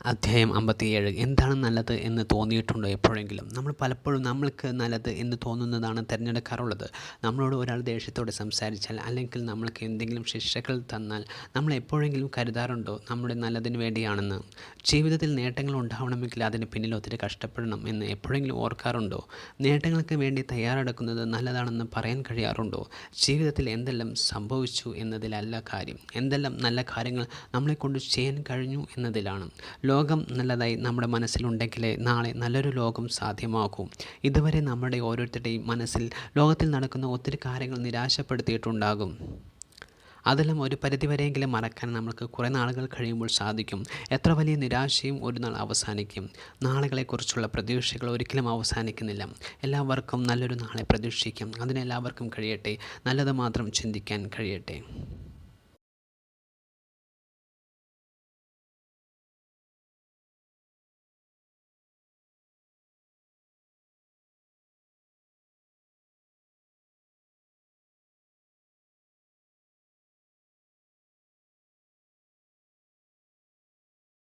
അധ്യായം 57. എന്താണ് നല്ലത് എന്ന് തോന്നിയിട്ടുണ്ടോ എപ്പോഴെങ്കിലും? നമ്മൾ പലപ്പോഴും നമ്മൾക്ക് നല്ലത് എന്ന് തോന്നുന്നതാണ് തിരഞ്ഞെടുക്കാറുള്ളത്. നമ്മളോട് ഒരാൾ ദേഷ്യത്തോടെ സംസാരിച്ചാൽ, അല്ലെങ്കിൽ നമ്മൾക്ക് എന്തെങ്കിലും ശിക്ഷകൾ തന്നാൽ നമ്മൾ എപ്പോഴെങ്കിലും കരുതാറുണ്ടോ നമ്മുടെ നല്ലതിന് വേണ്ടിയാണെന്ന്? ജീവിതത്തിൽ നേട്ടങ്ങൾ ഉണ്ടാവണമെങ്കിൽ അതിന് പിന്നിൽ ഒത്തിരി കഷ്ടപ്പെടണം എന്ന് എപ്പോഴെങ്കിലും ഓർക്കാറുണ്ടോ? നേട്ടങ്ങൾക്ക് വേണ്ടി തയ്യാറെടുക്കുന്നത് നല്ലതാണെന്ന് പറയാൻ കഴിയാറുണ്ടോ? ജീവിതത്തിൽ എന്തെല്ലാം സംഭവിച്ചു എന്നതിലല്ല കാര്യം, എന്തെല്ലാം നല്ല കാര്യങ്ങൾ നമ്മളെക്കൊണ്ട് ചെയ്യാൻ കഴിഞ്ഞു എന്നതിലാണ്. ലോകം നല്ലതായി നമ്മുടെ മനസ്സിലുണ്ടെങ്കിലേ നാളെ നല്ലൊരു ലോകം സാധ്യമാകൂ. ഇതുവരെ നമ്മുടെ ഓരോരുത്തരുടെയും മനസ്സിൽ ലോകത്തിൽ നടക്കുന്ന ഒത്തിരി കാര്യങ്ങൾ നിരാശപ്പെടുത്തിയിട്ടുണ്ടാകും. അതെല്ലാം ഒരു പരിധിവരെയെങ്കിലും മറക്കാൻ നമുക്ക് കുറേ നാളുകൾ കഴിയുമ്പോൾ സാധിക്കും. എത്ര വലിയ നിരാശയും ഒരു നാൾ അവസാനിക്കും. നാളുകളെക്കുറിച്ചുള്ള പ്രതീക്ഷകൾ ഒരിക്കലും അവസാനിക്കുന്നില്ല. എല്ലാവർക്കും നല്ലൊരു നാളെ പ്രതീക്ഷിക്കാം. അതിനെല്ലാവർക്കും കഴിയട്ടെ. നല്ലത് മാത്രം ചിന്തിക്കാൻ കഴിയട്ടെ.